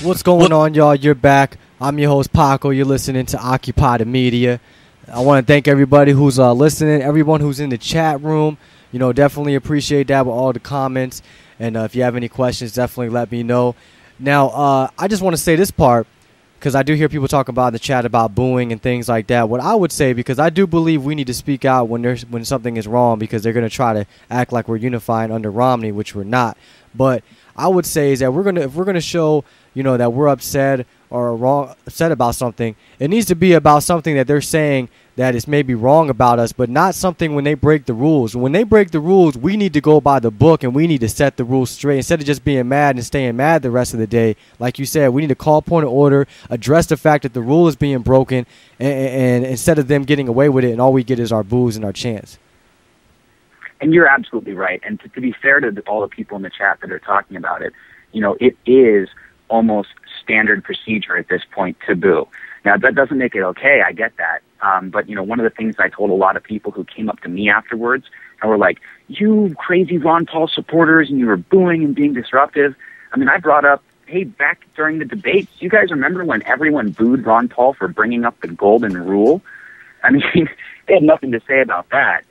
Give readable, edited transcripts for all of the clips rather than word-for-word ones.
What's going on, y'all? You're back. I'm your host, Paco. You're listening to Occupy the Media. I want to thank everybody who's listening, everyone who's in the chat room. You know, definitely appreciate that with all the comments. And if you have any questions, definitely let me know. Now, I just want to say this part, because I do hear people talk about in the chat about booing and things like that. What I would say, because I do believe we need to speak out when something is wrong, because they're going to try to act like we're unifying under Romney, which we're not. But I would say is that if we're gonna show, you know, that we're upset or upset about something, it needs to be about something that they're saying that is maybe wrong about us, but not something when they break the rules. When they break the rules, we need to go by the book and we need to set the rules straight instead of just being mad and staying mad the rest of the day. Like you said, we need to call point of order, address the fact that the rule is being broken, and instead of them getting away with it, and all we get is our boos and our chants. And you're absolutely right. And to be fair to all the people in the chat that are talking about it, you know, it is almost standard procedure at this point to boo. Now, that doesn't make it okay. I get that. But, you know, one of the things I told a lot of people who came up to me afterwards and were like, you crazy Ron Paul supporters, and you were booing and being disruptive. I mean, I brought up, hey, back during the debates, you guys remember when everyone booed Ron Paul for bringing up the golden rule? I mean, they had nothing to say about that.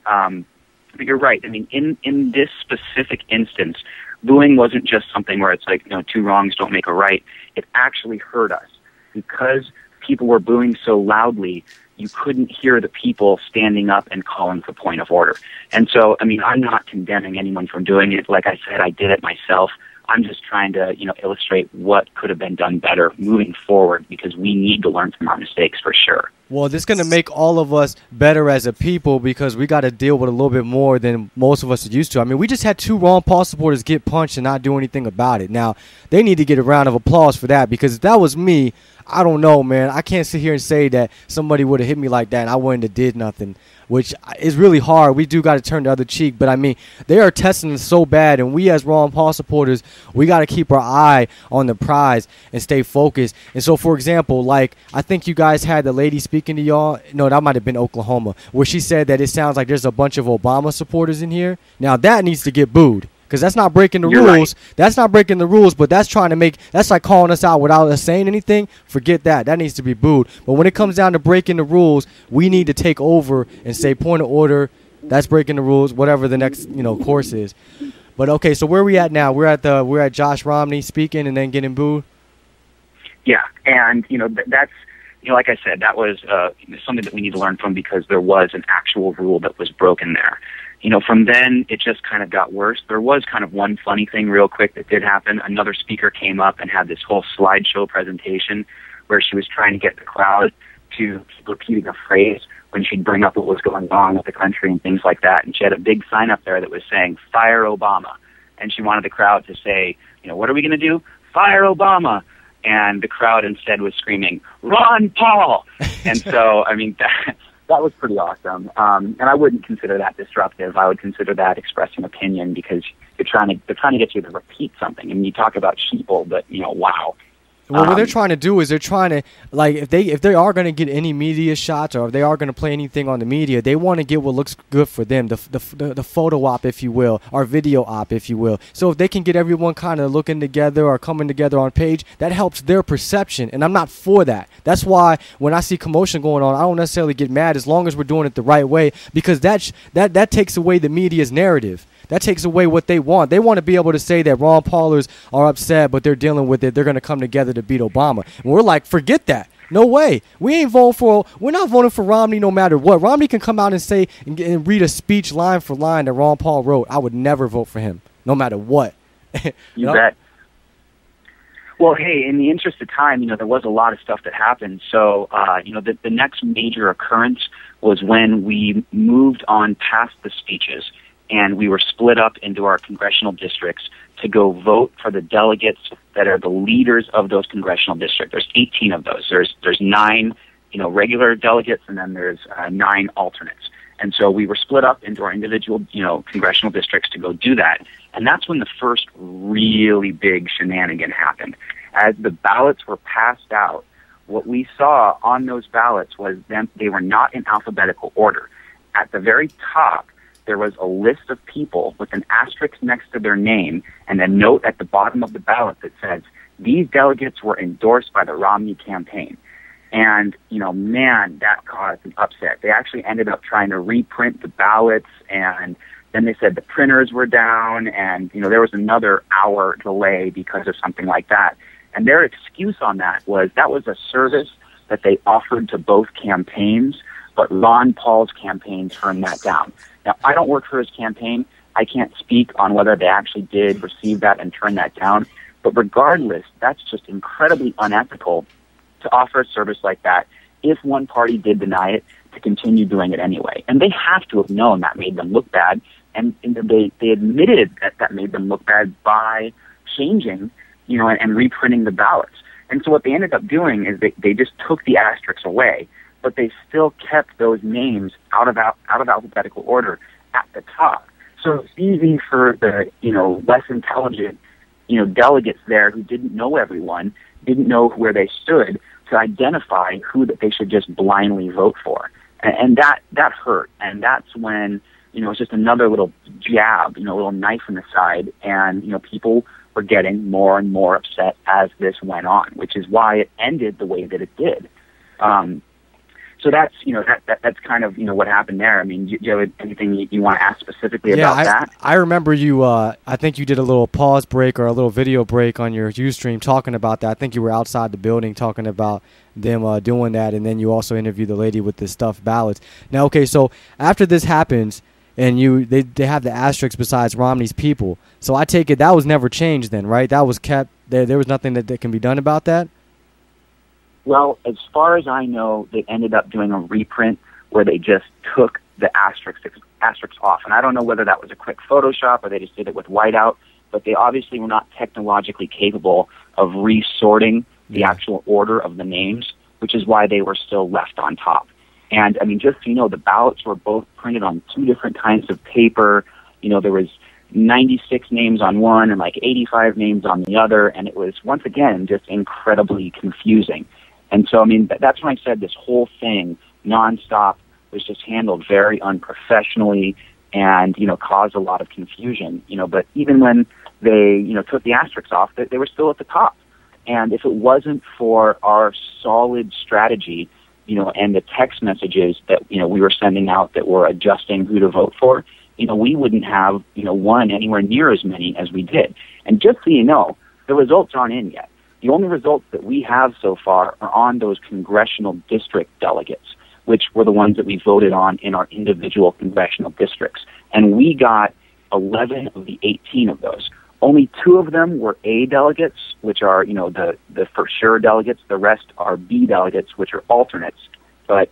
But you're right. I mean, in this specific instance, booing wasn't just something where it's like, you know, two wrongs don't make a right. It actually hurt us because people were booing so loudly. You couldn't hear the people standing up and calling for point of order. And so, I mean, I'm not condemning anyone from doing it. Like I said, I did it myself. I'm just trying to, you know, illustrate what could have been done better moving forward, because we need to learn from our mistakes for sure. Well, this is going to make all of us better as a people, because we got to deal with a little bit more than most of us are used to. I mean, we just had two Ron Paul supporters get punched and not do anything about it. Now, they need to get a round of applause for that, because if that was me, I don't know, man. I can't sit here and say that somebody would have hit me like that and I wouldn't have did nothing, which is really hard. We do got to turn the other cheek. But, I mean, they are testing us so bad, and we as Ron Paul supporters, we got to keep our eye on the prize and stay focused. And so, for example, like, I think you guys had the lady speaking to y'all. No, that might have been Oklahoma, where she said that it sounds like there's a bunch of Obama supporters in here. Now, that needs to get booed, because that's not breaking the rules. Right. That's not breaking the rules, but that's that's like calling us out without us saying anything. Forget that. That needs to be booed. But when it comes down to breaking the rules, we need to take over and say point of order. That's breaking the rules, whatever the next, you know, course is. But okay, so where are we at now? We're at Josh Romney speaking and then getting booed. Yeah, and you know that's, you know, like I said, that was something that we need to learn from, because there was an actual rule that was broken there. You know, from then, it just kind of got worse. There was kind of one funny thing real quick that did happen. Another speaker came up and had this whole slideshow presentation where she was trying to get the crowd to keep repeating a phrase when she'd bring up what was going on with the country and things like that. And she had a big sign up there that was saying, "Fire Obama." And she wanted the crowd to say, you know, what are we going to do? Fire Obama. And the crowd instead was screaming, "Ron Paul." And so, I mean, that was pretty awesome. And I wouldn't consider that disruptive. I would consider that expressing opinion, because they're trying to get you to repeat something. And you talk about sheeple, but, you know, wow. Well, what they're trying to do is they're trying to, like, if they are going to get any media shots, or if they are going to play anything on the media, they want to get what looks good for them, the photo op, if you will, or video op, if you will. So if they can get everyone kind of looking together or coming together on page, that helps their perception, and I'm not for that. That's why when I see commotion going on, I don't necessarily get mad as long as we're doing it the right way, because that takes away the media's narrative. That takes away what they want. They want to be able to say that Ron Paulers are upset, but they're dealing with it. They're going to come together to beat Obama. And we're like, forget that. No way. We're not voting for Romney no matter what. Romney can come out and say and read a speech line for line that Ron Paul wrote. I would never vote for him, no matter what. You bet. Well, hey, in the interest of time, you know, there was a lot of stuff that happened. So, you know, the next major occurrence was when we moved on past the speeches, and we were split up into our congressional districts to go vote for the delegates that are the leaders of those congressional districts. There's 18 of those. There's 9, you know, regular delegates, and then there's 9 alternates. And so we were split up into our individual, you know, congressional districts to go do that. And that's when the first really big shenanigan happened. As the ballots were passed out, what we saw on those ballots was they were not in alphabetical order. At the very top, there was a list of people with an asterisk next to their name and a note at the bottom of the ballot that says, these delegates were endorsed by the Romney campaign. And, man, that caused an upset. They actually ended up trying to reprint the ballots, and then they said the printers were down, and, there was another hour delay because of something like that. And their excuse on that was a service that they offered to both campaigns, but Ron Paul's campaign turned that down. Now, I don't work for his campaign. I can't speak on whether they actually did receive that and turn that down. But regardless, that's just incredibly unethical to offer a service like that if one party did deny it, to continue doing it anyway. And they have to have known that made them look bad, and they admitted that made them look bad by changing, and reprinting the ballots. And so what they ended up doing is they just took the asterisks away, but they still kept those names out of alphabetical order at the top. So it's easy for the, less intelligent, delegates there who didn't know everyone, didn't know where they stood, to identify who that they should just blindly vote for. And that hurt. And that's when, it's just another little jab, a little knife in the side. And, people were getting more and more upset as this went on, which is why it ended the way that it did. So that's, that's kind of, what happened there. I mean, do you have anything you want to ask specifically about that? I remember you, I think you did a little pause break or a little video break on your Ustream talking about that. I think you were outside the building talking about them doing that, and then you also interviewed the lady with the stuffed ballots. Now, okay, so after this happens, and they have the asterisks besides Romney's people, so I take it that was never changed then, right? That was kept, there was nothing that can be done about that? Well, as far as I know, they ended up doing a reprint where they just took the asterisks off. And I don't know whether that was a quick Photoshop or they just did it with whiteout, but they obviously were not technologically capable of resorting the actual order of the names, which is why they were still left on top. And, I mean, just so you know, the ballots were both printed on two different kinds of paper. There was 96 names on one and like 85 names on the other, and it was, once again, just incredibly confusing. And so, I mean, that's when I said this whole thing, nonstop, was just handled very unprofessionally and, caused a lot of confusion. But even when they, took the asterisks off, they were still at the top. And if it wasn't for our solid strategy, and the text messages that, we were sending out that were adjusting who to vote for, we wouldn't have, won anywhere near as many as we did. And just so you know, the results aren't in yet. The only results that we have so far are on those congressional district delegates, which were the ones that we voted on in our individual congressional districts. And we got 11 of the 18 of those. Only 2 of them were A delegates, which are, the for sure delegates. The rest are B delegates, which are alternates. But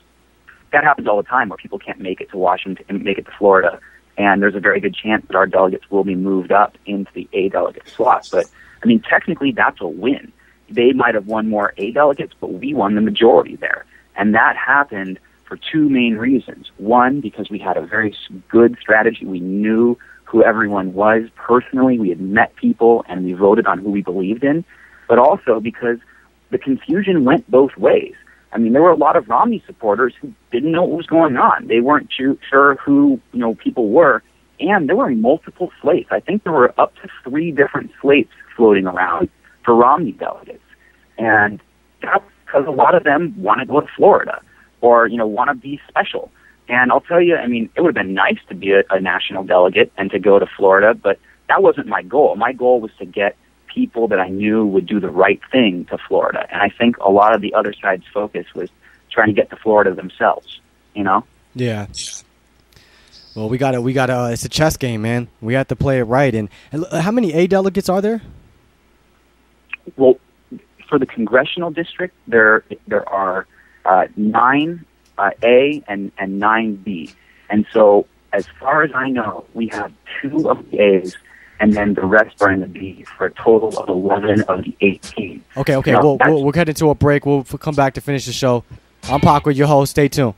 that happens all the time where people can't make it to Washington and make it to Florida. And there's a very good chance that our delegates will be moved up into the A delegate slot. But, I mean, technically that's a win. They might have won more A delegates, but we won the majority there. And that happened for 2 main reasons. One, because we had a very good strategy. We knew who everyone was personally. We had met people, and we voted on who we believed in. But also because the confusion went both ways. I mean, there were a lot of Romney supporters who didn't know what was going on. They weren't sure who, people were. And there were multiple slates. I think there were up to 3 different slates floating around for Romney delegates. And that's because a lot of them want to go to Florida or, want to be special. And I'll tell you, I mean, it would have been nice to be a national delegate and to go to Florida, but that wasn't my goal. My goal was to get people that I knew would do the right thing to Florida. And I think a lot of the other side's focus was trying to get to Florida themselves, Yeah. Well, we got it's a chess game, man. We have to play it right. And how many A delegates are there? Well, for the congressional district, there are 9 A and 9 B. And so, as far as I know, we have 2 of the A's, and then the rest are in the B for a total of 11 of the 18. Okay. We'll get into a break. We'll come back to finish the show. I'm Paco, your host. Stay tuned.